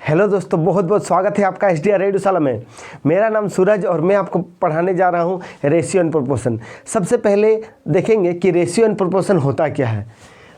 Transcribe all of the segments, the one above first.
Hello दोस्तों, बहुत बहुत स्वागत है आपका SDR रेडियोशाला में। मेरा नाम सूरज और मैं आपको पढ़ाने जा रहा हूं रेशियो एंड प्रोपोर्शन। सबसे पहले देखेंगे कि रेशियो एंड प्रोपोर्शन होता क्या है।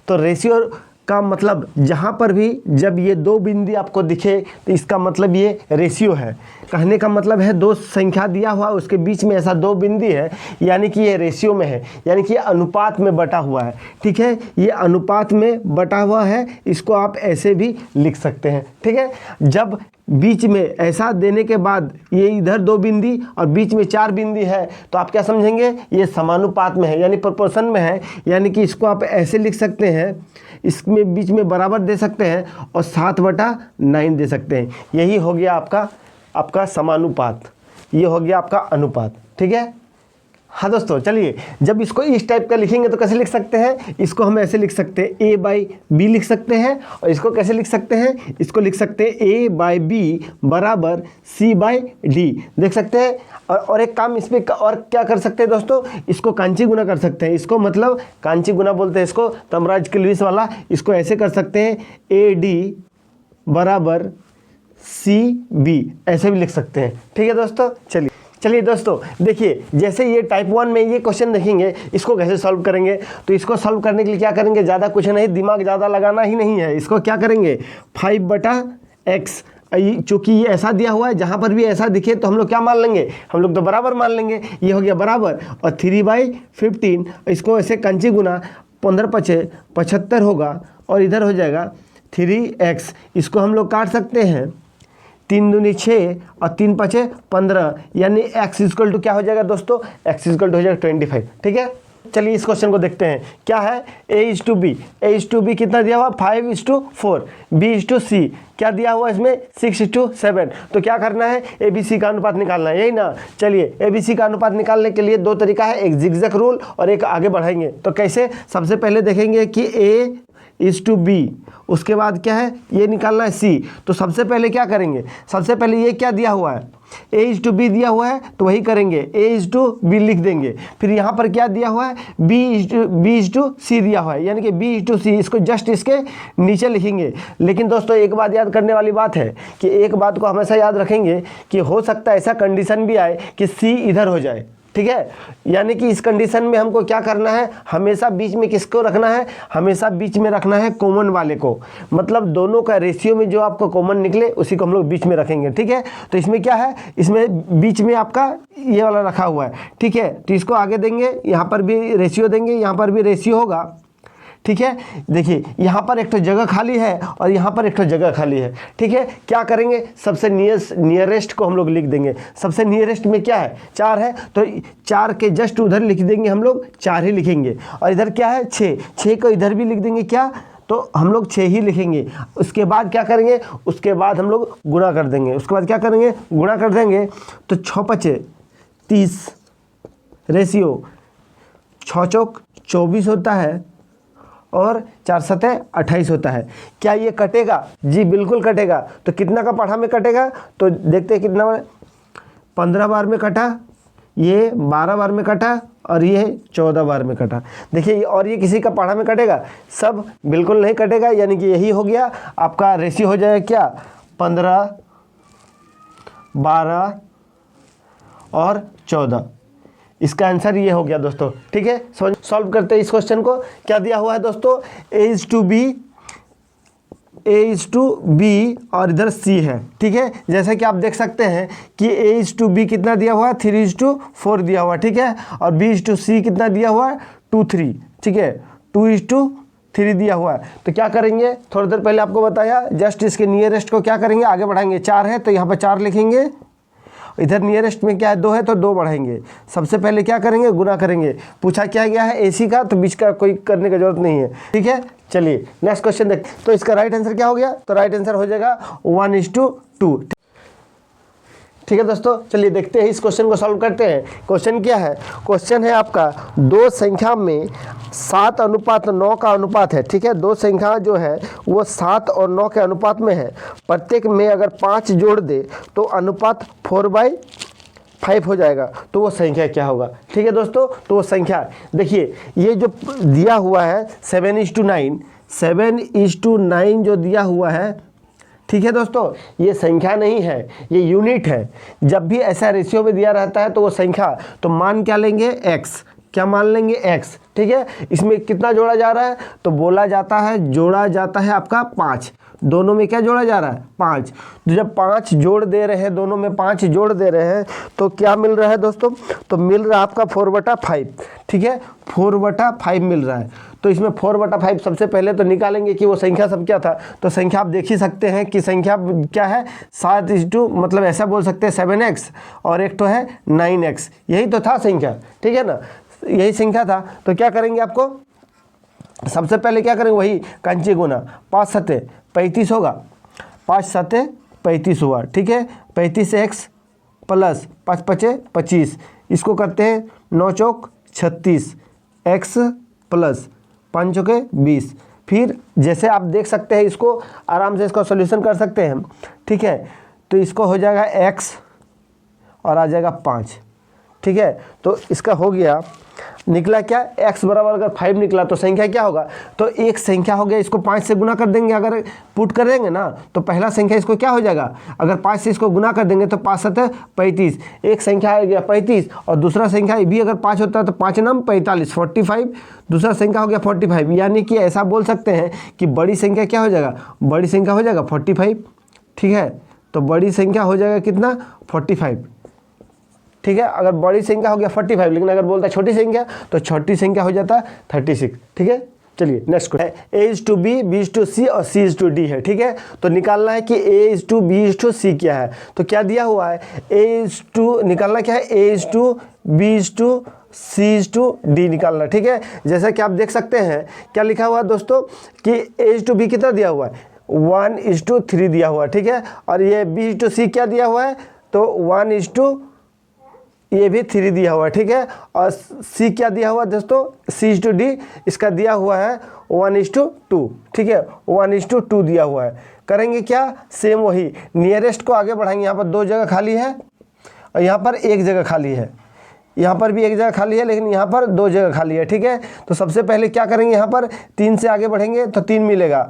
तो रेशियो का मतलब जहां पर भी जब ये दो बिंदु आपको दिखे तो इसका मतलब ये रेशियो है। कहने का मतलब है दो संख्या दिया हुआ उसके बीच में ऐसा दो बिंदु है, यानी कि ये रेशियो में है, यानी कि ये अनुपात में बटा हुआ है। ठीक है, ये अनुपात में बटा हुआ है, इसको आप ऐसे भी लिख सकते हैं। ठीक है, जब बीच में ऐसा देने के बाद ये इधर दो बिंदी और बीच में चार बिंदी है तो आप क्या समझेंगे, ये समानुपात में है यानी प्रोपोर्शन में है। यानी कि इसको आप ऐसे लिख सकते हैं, इसमें बीच में बराबर दे सकते हैं और 7/9 दे सकते हैं। यही हो गया आपका समानुपात, ये हो गया आपका अनुपात। ठीक है, हाँ दोस्तों, चलिए जब इसको इस टाइप का लिखेंगे तो कैसे लिख सकते हैं, इसको हम ऐसे लिख सकते हैं A/B लिख सकते हैं। और इसको कैसे लिख सकते हैं, इसको लिख सकते हैं A/B बराबर C/D, देख सकते हैं। और एक काम इसमें और क्या कर सकते हैं दोस्तों, इसको कांची गुना कर सकते हैं। इसको मतलब कांची गुना बोलते हैं इसको, तमराज क्लविस वाला। इसको ऐसे कर सकते हैं AD बराबर CB, ऐसे भी लिख सकते हैं। ठीक है दोस्तों, चलिए दोस्तों देखिए, जैसे ये टाइप 1 में ये क्वेश्चन देखेंगे, इसको कैसे सॉल्व करेंगे। तो इसको सॉल्व करने के लिए क्या करेंगे, ज़्यादा कुछ नहीं, दिमाग ज़्यादा लगाना ही नहीं है। इसको क्या करेंगे, 5/x, चूँकि ये ऐसा दिया हुआ है, जहाँ पर भी ऐसा दिखे तो हम लोग क्या मान लेंगे, हम लोग तो बराबर मान लेंगे। ये हो गया बराबर, और 3/15 इसको ऐसे कंची गुना 15×5 75 होगा, और इधर हो जाएगा 3x। इसको हम लोग काट सकते हैं, 3 दूनी 6 और 3×5 15, यानी x इक्वल टू क्या हो जाएगा दोस्तों, x इक्वल टू हो जाएगा 25। ठीक है, चलिए इस क्वेश्चन को देखते हैं। क्या है, A/B कितना दिया हुआ, 5:4, B/C क्या दिया हुआ इसमें, 6:7। तो क्या करना है, ABC का अनुपात निकालना है, यही ना। चलिए ABC का अनुपात निकालने के लिए दो तरीका है, एक जिगजैग रूल और एक आगे बढ़ाएंगे। तो कैसे, सबसे पहले देखेंगे कि A/B, उसके बाद क्या है, ये निकालना है C। तो सबसे पहले क्या करेंगे, सबसे पहले ये क्या दिया हुआ है, A/B दिया हुआ है तो वही करेंगे, A/B लिख देंगे। फिर यहाँ पर क्या दिया हुआ है, B/C दिया हुआ है, यानी कि B/C, इसको जस्ट इसके नीचे लिखेंगे। लेकिन दोस्तों एक बात याद करने वाली बात है कि एक बात को हमेशा याद रखेंगे कि हो सकता है ऐसा कंडीशन भी आए कि C इधर हो जाए। ठीक है, यानी कि इस कंडीशन में हमको क्या करना है, हमेशा बीच में किसको रखना है, हमेशा बीच में रखना है कॉमन वाले को। मतलब दोनों का रेशियो में जो आपको कॉमन निकले उसी को हम लोग बीच में रखेंगे। ठीक है, तो इसमें क्या है, इसमें बीच में आपका ये वाला रखा हुआ है। ठीक है, तो इसको आगे देंगे, यहाँ पर भी रेशियो देंगे, यहाँ पर भी रेशियो होगा। ठीक है, देखिए यहाँ पर एक तो जगह खाली है और यहाँ पर एक तो जगह खाली है। ठीक है, क्या करेंगे, सबसे नियरेस्ट को हम लोग लिख देंगे। सबसे नियरेस्ट में क्या है, 4 है, तो 4 के जस्ट उधर लिख देंगे, हम लोग 4 ही लिखेंगे। और इधर क्या है, 6 को इधर भी लिख देंगे, क्या, तो हम लोग 6 ही लिखेंगे। उसके बाद क्या करेंगे, उसके बाद हम लोग गुणा कर देंगे। उसके बाद क्या करेंगे, गुणा कर देंगे, तो 6×5 30, रेशियो 6×4 24 होता है और 4×7 28 होता है। क्या ये कटेगा, जी बिल्कुल कटेगा। तो कितना का पढ़ा में कटेगा, तो देखते हैं कितना, 15 बार में कटा, ये 12 बार में कटा और ये 14 बार में कटा। देखिए, और ये किसी का पढ़ा में कटेगा, सब बिल्कुल नहीं कटेगा। यानी कि यही हो गया आपका रेशियो, हो जाएगा क्या, 15, 12 और 14। इसका आंसर ये हो गया दोस्तों। ठीक है, सॉल्व करते हैं इस क्वेश्चन को। क्या दिया हुआ है दोस्तों, A/B और इधर C है। ठीक है, जैसा कि आप देख सकते हैं कि A/B कितना दिया हुआ है, 3:4 दिया हुआ है। ठीक है, और B/C कितना दिया हुआ है, 2:3। ठीक है, 2:3 दिया हुआ है। तो क्या करेंगे, थोड़ी देर पहले आपको बताया, जस्ट इसके नियरेस्ट को क्या करेंगे, आगे बढ़ाएंगे। 4 है तो यहाँ पर 4 लिखेंगे, इधर नियरेस्ट में क्या है, 2 है तो 2 बढ़ाएंगे। सबसे पहले क्या करेंगे, गुना करेंगे। पूछा क्या गया है, AC का, तो बीच का कोई करने की जरूरत नहीं है। ठीक है, चलिए नेक्स्ट क्वेश्चन देख। तो इसका राइट आंसर क्या हो गया, तो राइट आंसर हो जाएगा 1:2। ठीक है दोस्तों, चलिए देखते हैं इस क्वेश्चन को सॉल्व करते हैं। क्वेश्चन क्या है, क्वेश्चन है आपका दो संख्या में 7:9 का अनुपात है। ठीक है, दो संख्या जो है वो 7 और 9 के अनुपात में है। प्रत्येक में अगर 5 जोड़ दे तो अनुपात 4/5 हो जाएगा। तो वो संख्या क्या होगा। ठीक है दोस्तों, तो वो संख्या देखिए, ये जो दिया हुआ है 7:9 जो दिया हुआ है, ठीक है दोस्तों, ये संख्या नहीं है, ये यूनिट है। जब भी ऐसा रेशियो में दिया रहता है तो वो संख्या, तो मान क्या लेंगे, x, क्या मान लेंगे, x। ठीक है, इसमें कितना जोड़ा जा रहा है, तो बोला जाता है, जोड़ा जाता है आपका 5। दोनों में क्या जोड़ा जा रहा है, 5। तो जब 5 जोड़ दे रहे हैं, दोनों में 5 जोड़ दे रहे हैं, तो क्या मिल रहा है दोस्तों, तो मिल रहा है आपका 4/5। ठीक है, 4/5 मिल रहा है। तो इसमें 4/5 सबसे पहले तो निकालेंगे कि वो संख्या सब क्या था। तो संख्या आप देख ही सकते हैं कि संख्या क्या है, 7:2, मतलब ऐसा बोल सकते हैं 7x, और एक तो है 9x, यही तो था संख्या। ठीक है ना, यही संख्या था। तो क्या करेंगे, आपको सबसे पहले क्या करेंगे, वही कंची गुना, 5 7 35 होगा, 5 7 35 हुआ। ठीक है, 35x प्लस 5 5 25, इसको करते हैं 9 चौक 36, x प्लस 5 चौके 20। फिर जैसे आप देख सकते हैं, इसको आराम से इसका सॉल्यूशन कर सकते हैं। ठीक है, तो इसको हो जाएगा x और आ जाएगा 5। ठीक है, तो इसका हो गया, निकला क्या, x बराबर अगर 5 निकला तो संख्या क्या होगा, तो एक संख्या हो गया, इसको 5 से गुना कर देंगे, अगर पुट कर देंगे ना तो पहला संख्या इसको क्या हो जाएगा, अगर 5 से इसको गुना कर देंगे तो 5 7 35, एक संख्या आ गया 35, और दूसरा संख्या भी अगर 5 होता है तो 5 9 45, 45, दूसरा संख्या हो गया 45। यानी कि ऐसा बोल सकते हैं कि बड़ी संख्या क्या हो जाएगा, बड़ी संख्या हो जाएगा 45। ठीक है, तो बड़ी संख्या हो जाएगा कितना, 45। ठीक है, अगर बड़ी संख्या हो गया 45, लेकिन अगर बोलता है छोटी संख्या तो छोटी संख्या हो जाता है 36। ठीक है, चलिए नेक्स्ट क्वेश्चन, A:B, B:C और C:D है। ठीक है, तो निकालना है कि A:B, B:C क्या है। तो क्या दिया हुआ है, निकालना क्या है, A:B, C:D निकालना। ठीक है, जैसा कि आप देख सकते हैं क्या लिखा हुआ है दोस्तों, कि A:B कितना दिया हुआ है, 1:3 दिया हुआ है। ठीक है, और ये B:C क्या दिया हुआ है, तो 1:, ये भी 3 दिया हुआ है। ठीक है, और C क्या दिया हुआ है दोस्तों, C:D इसका दिया हुआ है 1:2। ठीक है, 1:2 दिया हुआ है। करेंगे क्या, सेम वही, नियरेस्ट को आगे बढ़ाएंगे। यहाँ पर 2 जगह खाली है और यहाँ पर 1 जगह खाली है, यहाँ पर भी 1 जगह खाली है, लेकिन यहाँ पर 2 जगह खाली है। ठीक है, तो सबसे पहले क्या करेंगे, यहाँ पर 3 से आगे बढ़ेंगे तो 3 मिलेगा,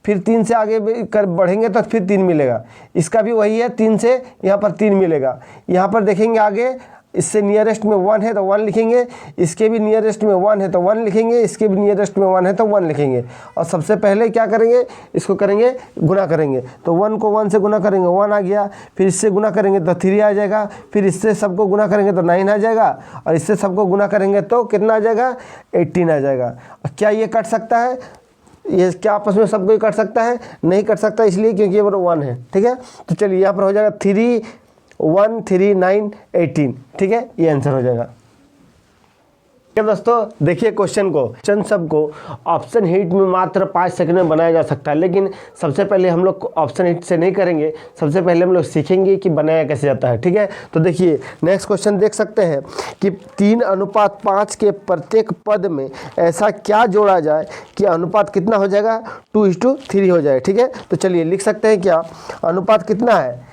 फिर 3 से आगे बढ़ेंगे तो फिर 3 मिलेगा। इसका भी वही है, 3 से यहाँ पर 3 मिलेगा। यहाँ पर देखेंगे आगे, इससे नियरेस्ट में 1 है तो 1 लिखेंगे, इसके भी नियरेस्ट में 1 है तो 1 लिखेंगे, इसके भी नियरेस्ट में 1 है तो 1 लिखेंगे। और सबसे पहले क्या करेंगे, इसको करेंगे गुना करेंगे, तो 1 को 1 से गुना करेंगे 1 आ गया, फिर इससे गुना करेंगे तो 3 आ जाएगा, फिर इससे सबको गुना करेंगे तो 9 आ जाएगा, और इससे सबको गुना करेंगे तो कितना आ जाएगा, 18 आ जाएगा। क्या ये कट सकता है, ये क्या आपस में सब कोई कट सकता है, नहीं कट सकता, इसलिए क्योंकि ये 1 है। ठीक है, तो चलिए यहाँ पर हो जाएगा 3 1 3 9 18। ठीक है, ये आंसर हो जाएगा। ठीक है दोस्तों, देखिए क्वेश्चन को, क्वेश्चन सबको ऑप्शन हिट में मात्र 5 सेकंड में बनाया जा सकता है, लेकिन सबसे पहले हम लोग ऑप्शन हिट से नहीं करेंगे, सबसे पहले हम लोग सीखेंगे कि बनाया कैसे जाता है। ठीक है, तो देखिए नेक्स्ट क्वेश्चन देख सकते हैं कि 3:5 के प्रत्येक पद में ऐसा क्या जोड़ा जाए कि अनुपात कितना हो जाएगा, 2:3 हो जाए। ठीक है, तो चलिए लिख सकते हैं, क्या अनुपात कितना है,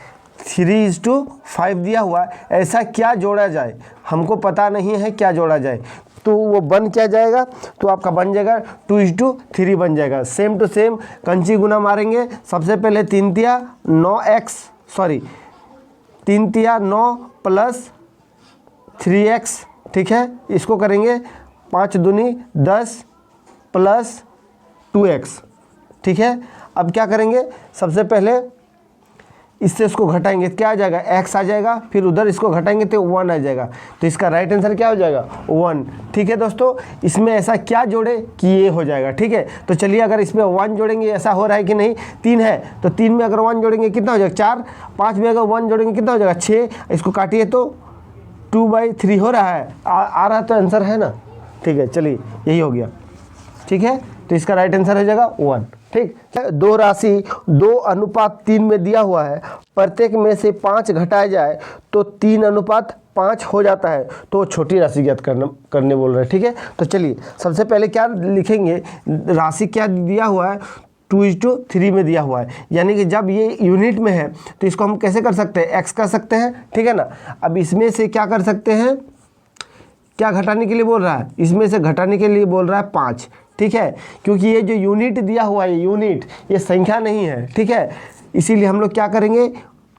3:5 दिया हुआ है, ऐसा क्या जोड़ा जाए, हमको पता नहीं है क्या जोड़ा जाए, तो वो बन क्या जाएगा, तो आपका बन जाएगा 2:3 बन जाएगा। सेम टू सेम कंची गुना मारेंगे, सबसे पहले 3 तिया 9 प्लस 3x। ठीक है, इसको करेंगे 5 दूनी 10 प्लस 2x। ठीक है, अब क्या करेंगे, सबसे पहले इससे इसको घटाएंगे, क्या आ जाएगा, x आ जाएगा, फिर उधर इसको घटाएंगे तो 1 आ जाएगा, तो इसका राइट आंसर क्या हो जाएगा, 1। ठीक है दोस्तों, इसमें ऐसा क्या जोड़े कि ये हो जाएगा। ठीक है, तो चलिए अगर इसमें 1 जोड़ेंगे, ऐसा हो रहा है कि नहीं, 3 है तो 3 में अगर 1 जोड़ेंगे कितना हो जाएगा, 4, 5 में अगर 1 जोड़ेंगे कितना हो जाएगा, 6, इसको काटिए तो 2/3 हो रहा है, आ रहा तो आंसर है ना। ठीक है, चलिए यही हो गया। ठीक है, तो इसका राइट आंसर हो जाएगा 1। ठीक, 2 राशि 2:3 में दिया हुआ है, प्रत्येक में से 5 घटाया जाए तो 3:5 हो जाता है, तो छोटी राशि ज्ञात करने बोल रहे हैं। ठीक है, तो चलिए सबसे पहले क्या लिखेंगे, राशि क्या दिया हुआ है, 2:3 में दिया हुआ है, यानी कि जब ये यूनिट में है तो इसको हम कैसे कर सकते हैं, x कर सकते हैं। ठीक है ना, अब इसमें से क्या कर सकते हैं, क्या घटाने के लिए बोल रहा है, इसमें से घटाने के लिए बोल रहा है 5। ठीक है, क्योंकि ये जो यूनिट दिया हुआ है, यूनिट ये संख्या नहीं है। ठीक है, इसीलिए हम लोग क्या करेंगे,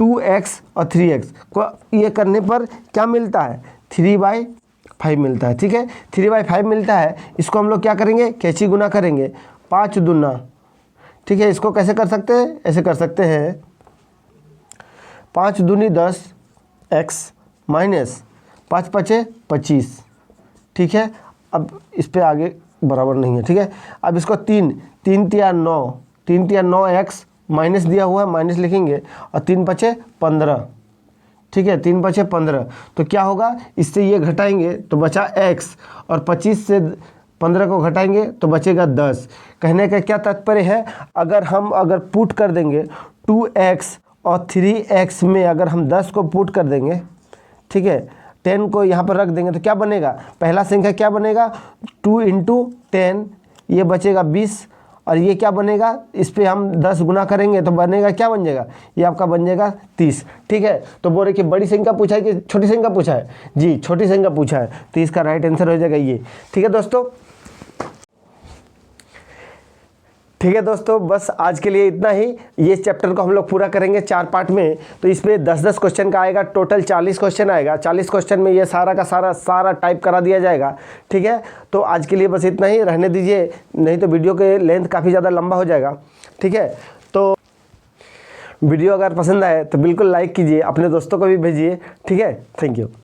2x और 3x को ये करने पर क्या मिलता है, 3/5 मिलता है। ठीक है, 3/5 मिलता है। इसको हम लोग क्या करेंगे, कैंची गुना करेंगे, 5 दूना। ठीक है, इसको कैसे कर सकते हैं, ऐसे कर सकते हैं, 5 दूनी 10 x माइनस 5 पचे 25। ठीक है, अब इस पे आगे बराबर नहीं है। ठीक है, अब इसको 3 तिया 9 x माइनस दिया हुआ है, माइनस लिखेंगे, और 3 पचे 15। ठीक है, 3 पचे 15, तो क्या होगा, इससे ये घटाएंगे तो बचा x, और 25 से 15 को घटाएंगे तो बचेगा 10। कहने का क्या तात्पर्य है, अगर पुट कर देंगे 2x और 3x में अगर हम 10 को पुट कर देंगे, ठीक है, 10 को यहाँ पर रख देंगे तो क्या बनेगा, पहला संख्या क्या बनेगा, 2 × 10, ये बचेगा 20, और ये क्या बनेगा, इस पे हम 10 गुना करेंगे तो बनेगा, क्या बन जाएगा, ये आपका बन जाएगा 30। ठीक है, तो बोल रहे कि बड़ी संख्या पूछा है कि छोटी संख्या पूछा है, जी छोटी संख्या पूछा है, तो इसका राइट आंसर हो जाएगा ये। ठीक है दोस्तों, ठीक है दोस्तों, बस आज के लिए इतना ही। ये चैप्टर को हम लोग पूरा करेंगे 4 पार्ट में, तो इसमें 10-10 क्वेश्चन का आएगा, टोटल 40 क्वेश्चन आएगा। 40 क्वेश्चन में ये सारा का सारा टाइप करा दिया जाएगा। ठीक है, तो आज के लिए बस इतना ही, रहने दीजिए, नहीं तो वीडियो के लेंथ काफ़ी ज़्यादा लंबा हो जाएगा। ठीक है, तो वीडियो अगर पसंद आए तो बिल्कुल लाइक कीजिए, अपने दोस्तों को भी भेजिए। ठीक है, थैंक यू।